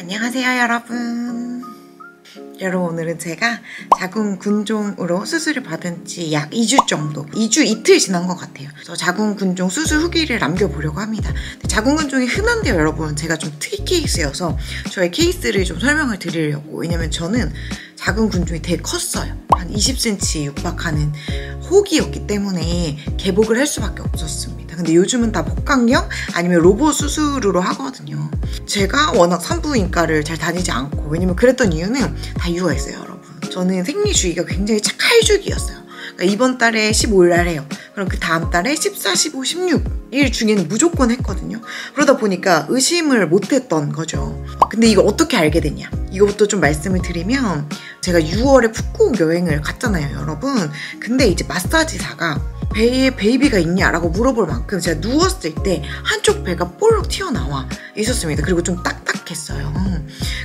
안녕하세요 여러분. 오늘은 제가 자궁근종으로 수술을 받은 지 약 2주 정도, 2주 이틀 지난 것 같아요. 그래서 자궁근종 수술 후기를 남겨보려고 합니다. 자궁근종이 흔한데요 여러분, 제가 좀 특이 케이스여서 저의 케이스를 좀 설명을 드리려고. 왜냐면 저는 자궁근종이 되게 컸어요. 한 20cm 육박하는 혹이었기 때문에 개복을 할 수밖에 없었습니다. 근데 요즘은 다 복강경 아니면 로봇 수술으로 하거든요. 제가 워낙 산부인과를 잘 다니지 않고, 왜냐면 그랬던 이유는 다 이유가 있어요 여러분. 저는 생리주기가 굉장히 칼주기였어요. 그러니까 이번 달에 15일 날 해요. 그럼 그 다음 달에 14, 15, 16일 중에는 무조건 했거든요. 그러다 보니까 의심을 못했던 거죠. 근데 이거 어떻게 알게 됐냐, 이거부터 좀 말씀을 드리면, 제가 6월에 푸꾸옥 여행을 갔잖아요 여러분. 근데 이제 마사지사가 배에 베이비가 있냐라고 물어볼 만큼 제가 누웠을 때 한쪽 배가 볼록 튀어나와 있었습니다. 그리고 좀 딱딱했어요.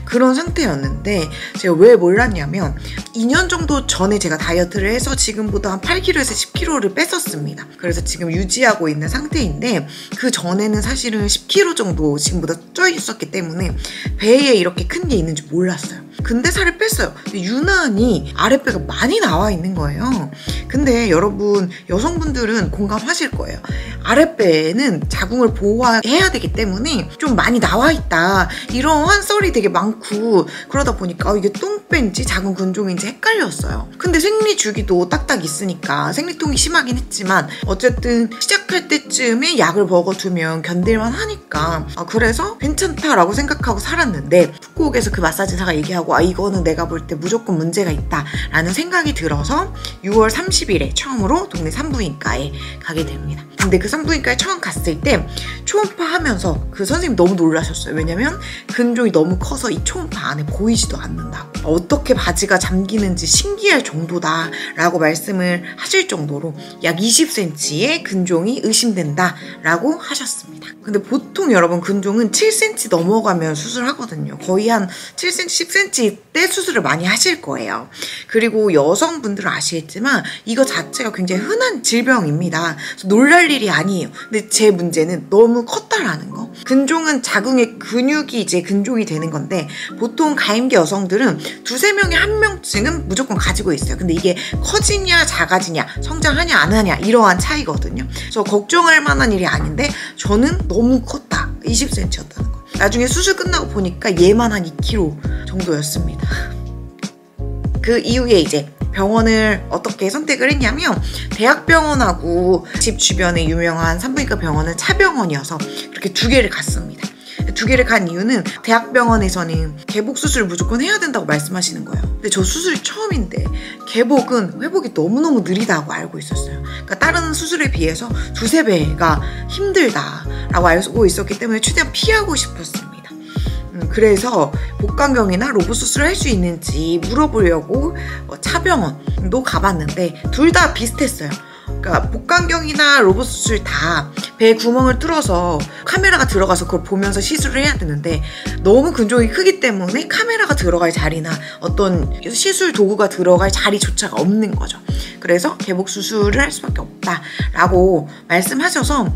그런 상태였는데 제가 왜 몰랐냐면 2년 정도 전에 제가 다이어트를 해서 지금보다 한 8kg에서 10kg를 뺐었습니다. 그래서 지금 유지하고 있는 상태인데, 그 전에는 사실은 10kg 정도 지금보다 쪄 있었기 때문에 배에 이렇게 큰 게 있는지 몰랐어요. 근데 살을 뺐어요. 근데 유난히 아랫배가 많이 나와 있는 거예요. 근데 여러분, 여성분들은 공감하실 거예요. 아랫배에는 자궁을 보호해야 되기 때문에 좀 많이 나와 있다, 이러한 썰이 되게 많고, 그러다 보니까 이게 똥배인지 자궁근종인지 헷갈렸어요. 근데 생리주기도 딱딱 있으니까 생리통이 심하긴 했지만 어쨌든 시작할 때쯤에 약을 먹어두면 견딜만 하니까 그래서 괜찮다라고 생각하고 살았는데, 푸꾸옥에서 그 마사지사가 얘기하고 이거는 내가 볼 때 무조건 문제가 있다 라는 생각이 들어서 6월 30일에 처음으로 동네 산부인과에 가게 됩니다. 근데 그 산부인과에 처음 갔을 때 초음파 하면서 그 선생님이 너무 놀라셨어요. 왜냐면 근종이 너무 커서 이 초음파 안에 보이지도 않는다고, 어떻게 바지가 잠기는지 신기할 정도다 라고 말씀을 하실 정도로 약 20cm의 근종이 의심된다 라고 하셨습니다. 근데 보통 여러분 근종은 7cm 넘어가면 수술하거든요. 거의 한 7cm, 10cm 때 수술을 많이 하실 거예요. 그리고 여성분들은 아시겠지만 이거 자체가 굉장히 흔한 질병입니다. 놀랄 일이 아니에요. 근데 제 문제는 너무 컸다라는 거. 근종은 자궁의 근육이 이제 근종이 되는 건데, 보통 가임기 여성들은 두세 명에 한 명쯤은 무조건 가지고 있어요. 근데 이게 커지냐 작아지냐, 성장하냐 안 하냐, 이러한 차이거든요. 그래서 걱정할 만한 일이 아닌데 저는 너무 컸다, 20cm였다는 거. 나중에 수술 끝나고 보니까 얘만 한 2kg 정도였습니다. 그 이후에 이제 병원을 어떻게 선택을 했냐면, 대학병원하고 집 주변에 유명한 산부인과 병원은 차병원이어서 그렇게 두 개를 갔습니다. 두 개를 간 이유는 대학병원에서는 개복 수술을 무조건 해야 된다고 말씀하시는 거예요. 근데 저 수술이 처음인데 개복은 회복이 너무너무 느리다고 알고 있었어요. 그러니까 다른 수술에 비해서 두세 배가 힘들다라고 알고 있었기 때문에 최대한 피하고 싶었습니다. 그래서 복강경이나 로봇 수술을 할 수 있는지 물어보려고 차병원도 가봤는데 둘 다 비슷했어요. 그러니까 복강경이나 로봇 수술 다 배 구멍을 뚫어서 카메라가 들어가서 그걸 보면서 시술을 해야 되는데, 너무 근종이 크기 때문에 카메라가 들어갈 자리나 어떤 시술 도구가 들어갈 자리조차가 없는 거죠. 그래서 개복 수술을 할 수밖에 없다라고 말씀하셔서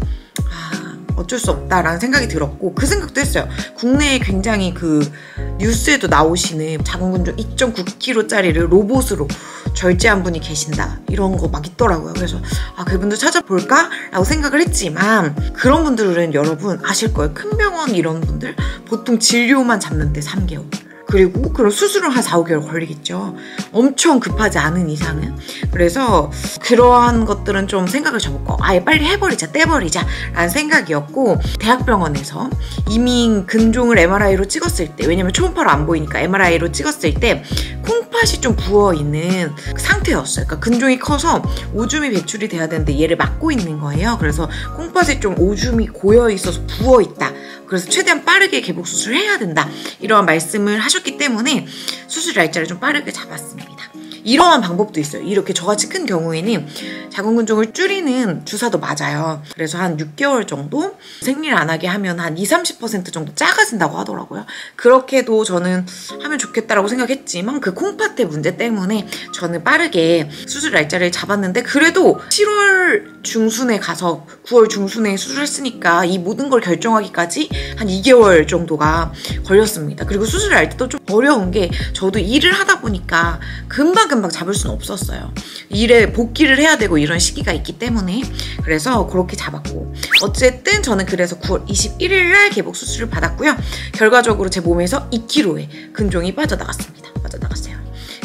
어쩔 수 없다라는 생각이 들었고, 그 생각도 했어요. 국내에 굉장히 그 뉴스에도 나오시는 자궁근종 2.9kg짜리를 로봇으로 절제한 분이 계신다, 이런 거 막 있더라고요. 그래서 그분들 찾아볼까? 라고 생각을 했지만, 그런 분들은 여러분 아실 거예요. 큰 병원 이런 분들 보통 진료만 잡는데 3개월. 그리고 그런 수술은 한 4, 5개월 걸리겠죠. 엄청 급하지 않은 이상은. 그래서 그러한 것들은 좀 생각을 접었고, 아예 빨리 해버리자, 떼버리자 라는 생각이었고, 대학병원에서 이미 근종을 MRI로 찍었을 때, 왜냐면 초음파로 안 보이니까 MRI로 찍었을 때 콩팥이 좀 부어있는 상태였어요. 그러니까 근종이 커서 오줌이 배출이 돼야 되는데 얘를 막고 있는 거예요. 그래서 콩팥에 좀 오줌이 고여있어서 부어있다. 그래서 최대한 빠르게 개복 수술을 해야 된다, 이러한 말씀을 하셨기 때문에 수술 날짜를 좀 빠르게 잡았습니다. 이러한 방법도 있어요. 이렇게 저같이 큰 경우에는 자궁근종을 줄이는 주사도 맞아요. 그래서 한 6개월 정도 생리를 안 하게 하면 한 20-30% 정도 작아진다고 하더라고요. 그렇게도 저는 하면 좋겠다라고 생각했지만 그 콩팥의 문제 때문에 저는 빠르게 수술 날짜를 잡았는데, 그래도 7월 중순에 가서 9월 중순에 수술했으니까 이 모든 걸 결정하기까지 한 2개월 정도가 걸렸습니다. 그리고 수술을 할 때도 좀 어려운 게, 저도 일을 하다 보니까 금방금방 잡을 수는 없었어요. 일에 복귀를 해야 되고 이런 시기가 있기 때문에. 그래서 그렇게 잡았고, 어쨌든 저는 그래서 9월 21일 날 개복 수술을 받았고요. 결과적으로 제 몸에서 2kg의 근종이 빠져나갔습니다. 빠져나갔어요.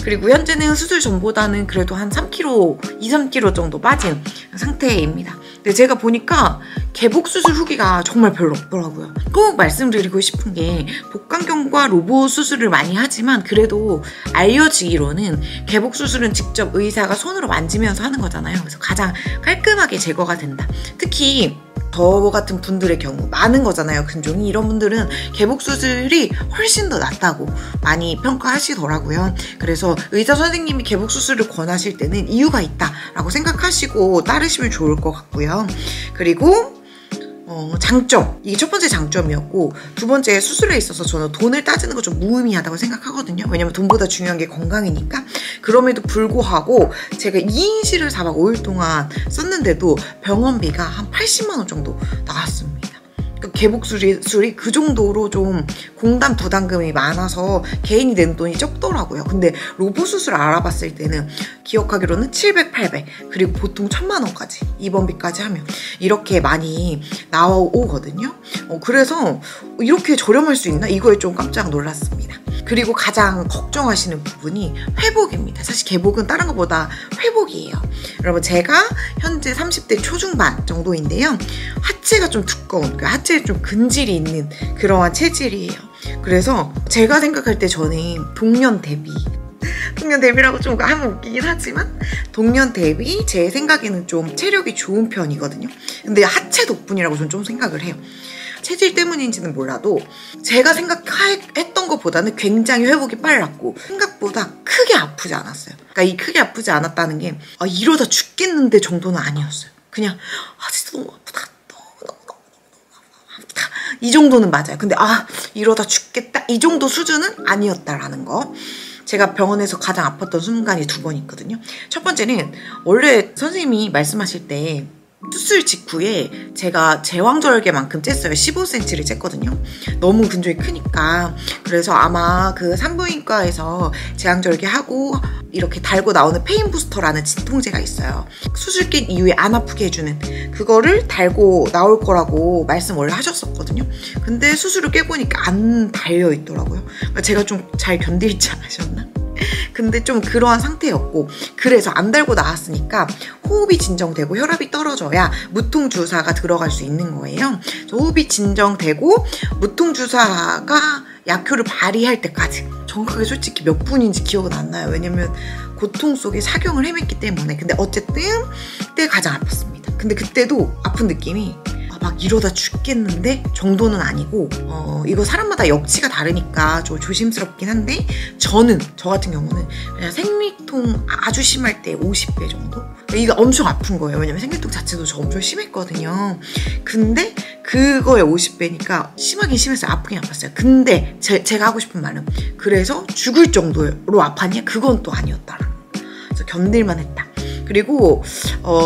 그리고 현재는 수술 전보다는 그래도 한 3kg, 2-3kg 정도 빠진 상태입니다. 근데 제가 보니까 개복 수술 후기가 정말 별로 없더라고요. 꼭 말씀드리고 싶은 게, 복강경과 로봇 수술을 많이 하지만 그래도 알려지기로는 개복 수술은 직접 의사가 손으로 만지면서 하는 거잖아요. 그래서 가장 깔끔하게 제거가 된다. 특히 저 같은 분들의 경우 많은 거잖아요, 근종이. 이런 분들은 개복 수술이 훨씬 더 낫다고 많이 평가하시더라고요. 그래서 의사 선생님이 개복 수술을 권하실 때는 이유가 있다라고 생각하시고 따르시면 좋을 것 같고요. 그리고 장점, 이게 첫 번째 장점이었고, 두 번째, 수술에 있어서 저는 돈을 따지는 거 좀 무의미하다고 생각하거든요. 왜냐면 돈보다 중요한 게 건강이니까. 그럼에도 불구하고 제가 2인실을 4박 5일 동안 썼는데도 병원비가 한 80만 원 정도 나왔습니다. 그러니까 개복 수술이 그 정도로 좀 공단 부담금이 많아서 개인이 내는 돈이 적더라고요. 근데 로봇 수술 알아봤을 때는 기억하기로는 700, 800, 그리고 보통 1000만 원까지, 입원비까지 하면 이렇게 많이 나오거든요. 그래서 이렇게 저렴할 수 있나? 이거에 좀 깜짝 놀랐습니다. 그리고 가장 걱정하시는 부분이 회복입니다. 사실 개복은 다른 것보다 회복이에요. 여러분, 제가 현재 30대 초중반 정도인데요. 하체가 좀 두꺼운, 그러니까 하체에 좀 근질이 있는 그러한 체질이에요. 그래서 제가 생각할 때 저는 동년 대비라고 좀 하면 웃기긴 하지만, 동년 대비 제 생각에는 좀 체력이 좋은 편이거든요. 근데 하체 덕분이라고 저는 좀 생각을 해요. 체질 때문인지는 몰라도 제가 생각했던 것보다는 굉장히 회복이 빨랐고, 생각보다 크게 아프지 않았어요. 그러니까 이 크게 아프지 않았다는 게 이러다 죽겠는데 정도는 아니었어요. 그냥 진짜 너무 아프다, 너무 아프다, 이 정도는 맞아요. 근데 이러다 죽겠다, 이 정도 수준은 아니었다라는 거. 제가 병원에서 가장 아팠던 순간이 2번 있거든요. 첫 번째는, 원래 선생님이 말씀하실 때 수술 직후에 제가 제왕절개만큼 쬐어요. 15cm를 쬐거든요. 너무 근종이 크니까. 그래서 아마 그 산부인과에서 제왕절개하고 이렇게 달고 나오는 페인 부스터라는 진통제가 있어요. 수술 깬 이후에 안 아프게 해주는, 그거를 달고 나올 거라고 말씀 원래 하셨었거든요. 근데 수술을 깨보니까 안 달려 있더라고요. 그러니까 제가 좀 잘 견딜지 않으셨나? 근데 좀 그러한 상태였고, 그래서 안 달고 나왔으니까 호흡이 진정되고 혈압이 떨어져야 무통주사가 들어갈 수 있는 거예요. 호흡이 진정되고 무통주사가 약효를 발휘할 때까지, 정확하게 솔직히 몇 분인지 기억은 안 나요. 왜냐면 고통 속에 사경을 헤맸기 때문에. 근데 어쨌든 그때 가장 아팠습니다. 근데 그때도 아픈 느낌이 막 이러다 죽겠는데 정도는 아니고, 이거 사람마다 역치가 다르니까 좀 조심스럽긴 한데, 저 같은 경우는 그냥 생리통 아주 심할 때 50배 정도? 이거 엄청 아픈 거예요. 왜냐면 생리통 자체도 저 엄청 심했거든요. 근데 그거에 50배니까 심하긴 심했어요. 아프긴 아팠어요. 근데 제가 하고 싶은 말은, 그래서 죽을 정도로 아팠냐? 그건 또 아니었다라는 거. 그래서 견딜만 했다. 그리고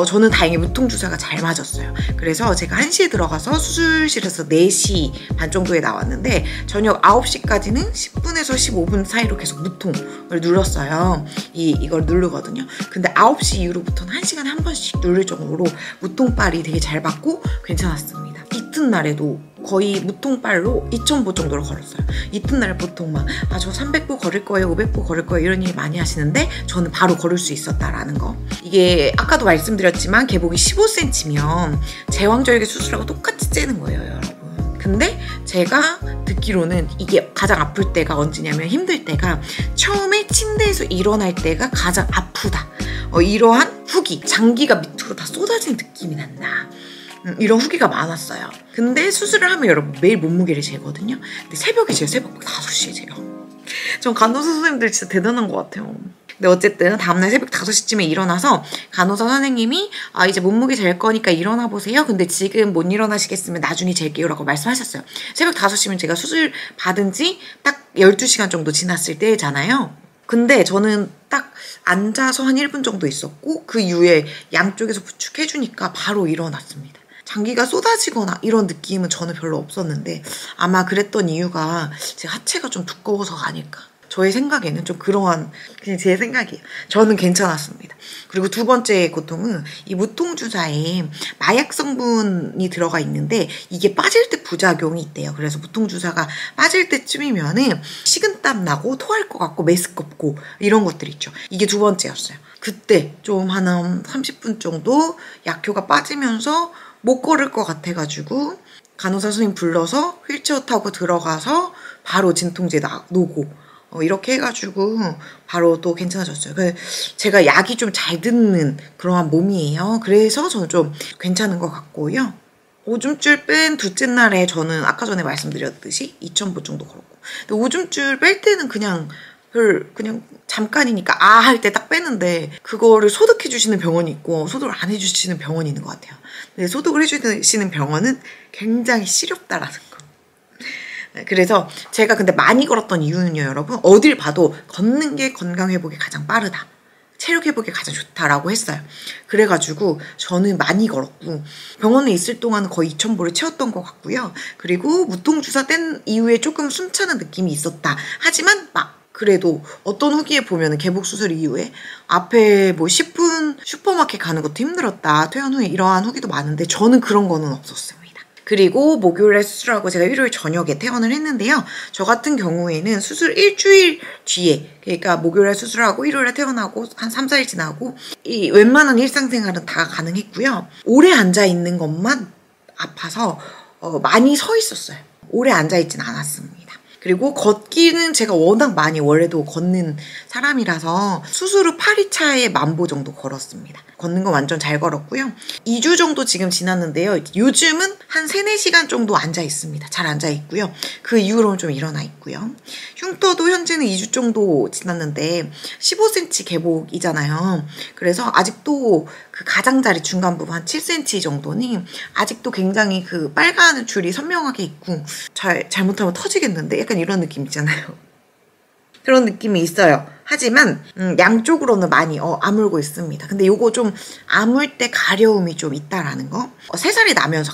저는 다행히 무통주사가 잘 맞았어요. 그래서 제가 1시에 들어가서 수술실에서 4시 반 정도에 나왔는데, 저녁 9시까지는 10분에서 15분 사이로 계속 무통을 눌렀어요. 이걸 누르거든요. 근데 9시 이후로부터는 1시간에 한 번씩 누를 정도로 무통빨이 되게 잘 받고 괜찮았습니다. 이튿날에도 거의 무통빨로 2000보 정도로 걸었어요. 이튿날 보통 막 저 300보 걸을 거예요, 500보 걸을 거예요, 이런 얘기 많이 하시는데, 저는 바로 걸을 수 있었다라는 거. 이게 아까도 말씀드렸지만 개복이 15cm면 제왕절개 수술하고 똑같이 째는 거예요, 여러분. 근데 제가 듣기로는 이게 가장 아플 때가 언제냐면, 힘들 때가 처음에 침대에서 일어날 때가 가장 아프다. 이러한 후기, 장기가 밑으로 다 쏟아진 느낌이 난다. 이런 후기가 많았어요. 근데 수술을 하면 여러분 매일 몸무게를 재거든요. 근데 새벽에 재요. 새벽 5시에 재요. 전 간호사 선생님들 진짜 대단한 것 같아요. 근데 어쨌든 다음날 새벽 5시쯤에 일어나서 간호사 선생님이 이제 몸무게 잴 거니까 일어나 보세요. 근데 지금 못 일어나시겠으면 나중에 잴게요 라고 말씀하셨어요. 새벽 5시면 제가 수술 받은 지 딱 12시간 정도 지났을 때잖아요. 근데 저는 딱 앉아서 한 1분 정도 있었고 그 이후에 양쪽에서 부축해주니까 바로 일어났습니다. 장기가 쏟아지거나 이런 느낌은 저는 별로 없었는데 아마 그랬던 이유가 제 하체가 좀 두꺼워서가 아닐까. 저의 생각에는 좀 그러한, 그냥 제 생각이에요. 저는 괜찮았습니다. 그리고 두 번째 고통은 이 무통주사에 마약 성분이 들어가 있는데 이게 빠질 때 부작용이 있대요. 그래서 무통주사가 빠질 때쯤이면은 식은땀 나고 토할 것 같고 메스껍고 이런 것들 있죠. 이게 두 번째였어요. 그때 좀 한 30분 정도 약효가 빠지면서 못 걸을 것 같아가지고 간호사 선생님 불러서 휠체어 타고 들어가서 바로 진통제 놓고 이렇게 해가지고 바로 또 괜찮아졌어요. 제가 약이 좀 잘 듣는 그러한 몸이에요. 그래서 저는 좀 괜찮은 것 같고요. 오줌줄 뺀 둘째 날에 저는 아까 전에 말씀드렸듯이 2,000보 정도 걸었고, 근데 오줌줄 뺄 때는 그냥 잠깐이니까 할 때 딱 빼는데 그거를 소독해 주시는 병원이 있고 소독을 안 해주시는 병원이 있는 것 같아요. 근데 소독을 해주시는 병원은 굉장히 시렵다라는 거. 그래서 제가 근데 많이 걸었던 이유는요, 여러분, 어딜 봐도 걷는 게 건강 회복에 가장 빠르다, 체력 회복에 가장 좋다라고 했어요. 그래가지고 저는 많이 걸었고 병원에 있을 동안은 거의 2,000보를 채웠던 것 같고요. 그리고 무통주사 뗀 이후에 조금 숨차는 느낌이 있었다. 하지만 그래도 어떤 후기에 보면은 개복 수술 이후에 앞에 10분 슈퍼마켓 가는 것도 힘들었다, 퇴원 후에, 이러한 후기도 많은데 저는 그런 거는 없었습니다. 그리고 목요일에 수술하고 제가 일요일 저녁에 퇴원을 했는데요. 저 같은 경우에는 수술 일주일 뒤에, 그러니까 목요일에 수술하고 일요일에 퇴원하고 한 3, 4일 지나고 이 웬만한 일상생활은 다 가능했고요. 오래 앉아있는 것만 아파서 많이 서 있었어요. 오래 앉아있진 않았습니다. 그리고 걷기는 제가 워낙 많이 원래도 걷는 사람이라서 수술 후 8일차에 10,000보 정도 걸었습니다. 걷는 거 완전 잘 걸었고요. 2주 정도 지금 지났는데요. 요즘은 한 3, 4시간 정도 앉아 있습니다. 잘 앉아 있고요. 그 이후로는 좀 일어나 있고요. 흉터도 현재는 2주 정도 지났는데 15cm 개복이잖아요. 그래서 아직도 그 가장자리 중간 부분 한 7cm 정도는 아직도 굉장히 그 빨간 줄이 선명하게 있고 잘못하면 터지겠는데 약간 이런 느낌 있잖아요. 그런 느낌이 있어요. 하지만 양쪽으로는 많이 아물고 있습니다. 근데 요거 좀 아물 때 가려움이 좀 있다라는 거, 3살이 나면서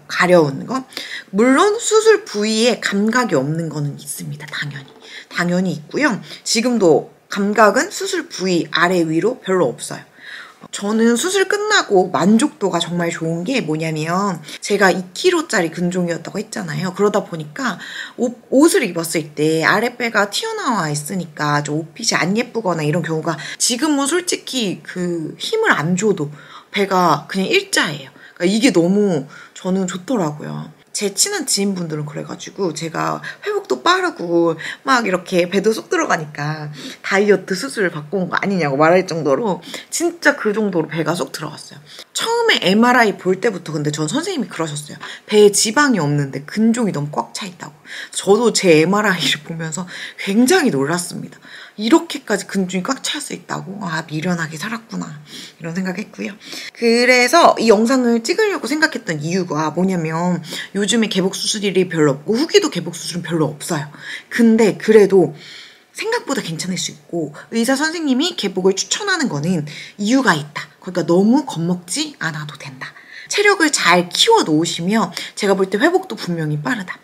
가려운 거, 물론 수술 부위에 감각이 없는 거는 있습니다. 당연히 있고요. 지금도 감각은 수술 부위 아래 위로 별로 없어요. 저는 수술 끝나고 만족도가 정말 좋은 게 뭐냐면 제가 2kg짜리 근종이었다고 했잖아요. 그러다 보니까 옷을 입었을 때 아랫배가 튀어나와 있으니까 좀 옷핏이 안 예쁘거나 이런 경우가, 지금은 솔직히 그 힘을 안 줘도 배가 그냥 일자예요. 그러니까 이게 너무 저는 좋더라고요. 제 친한 지인분들은 그래가지고 제가 회복도 빠르고 막 이렇게 배도 쏙 들어가니까 다이어트 수술 받고 온 거 아니냐고 말할 정도로 진짜 그 정도로 배가 쏙 들어갔어요. 처음에 MRI 볼 때부터 근데 전 선생님이 그러셨어요. 배에 지방이 없는데 근종이 너무 꽉 차 있다고. 저도 제 MRI를 보면서 굉장히 놀랐습니다. 이렇게까지 근종이 꽉 차 있다고? 미련하게 살았구나, 이런 생각했고요. 그래서 이 영상을 찍으려고 생각했던 이유가 뭐냐면 요즘에 개복 수술이 별로 없고 후기도 개복 수술은 별로 없어요. 근데 그래도 생각보다 괜찮을 수 있고 의사 선생님이 개복을 추천하는 거는 이유가 있다. 그러니까 너무 겁먹지 않아도 된다. 체력을 잘 키워 놓으시면 제가 볼 때 회복도 분명히 빠르다.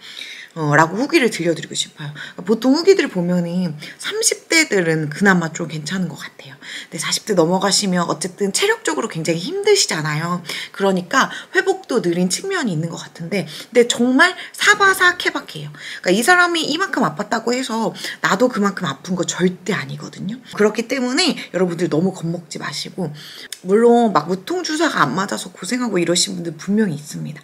라고 후기를 들려드리고 싶어요. 보통 후기들 보면은 30대들은 그나마 좀 괜찮은 것 같아요. 근데 40대 넘어가시면 어쨌든 체력적으로 굉장히 힘드시잖아요. 그러니까 회복도 느린 측면이 있는 것 같은데, 근데 정말 사바사 케바케예요. 그러니까 이 사람이 이만큼 아팠다고 해서 나도 그만큼 아픈 거 절대 아니거든요. 그렇기 때문에 여러분들 너무 겁먹지 마시고, 물론 막 무통주사가 안 맞아서 고생하고 이러신 분들 분명히 있습니다.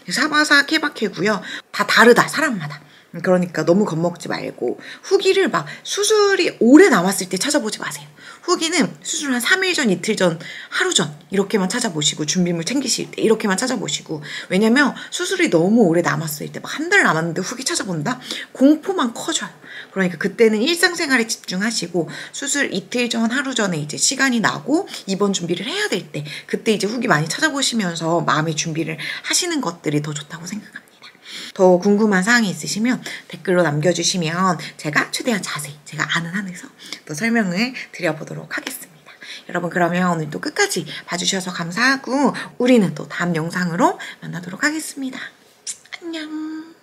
사바사 케바케고요. 다 다르다, 사람마다. 그러니까 너무 겁먹지 말고 후기를 막 수술이 오래 남았을 때 찾아보지 마세요. 후기는 수술 한 3일 전, 이틀 전, 하루 전 이렇게만 찾아보시고 준비물 챙기실 때 이렇게만 찾아보시고 왜냐면 수술이 너무 오래 남았을 때 막 한 달 남았는데 후기 찾아본다? 공포만 커져요. 그러니까 그때는 일상생활에 집중하시고 수술 이틀 전, 하루 전에 이제 시간이 나고 입원 준비를 해야 될 때 그때 이제 후기 많이 찾아보시면서 마음의 준비를 하시는 것들이 더 좋다고 생각합니다. 더 궁금한 사항이 있으시면 댓글로 남겨주시면 제가 최대한 자세히 제가 아는 한에서 또 설명을 드려보도록 하겠습니다. 여러분 그러면 오늘 또 끝까지 봐주셔서 감사하고 우리는 또 다음 영상으로 만나도록 하겠습니다. 안녕.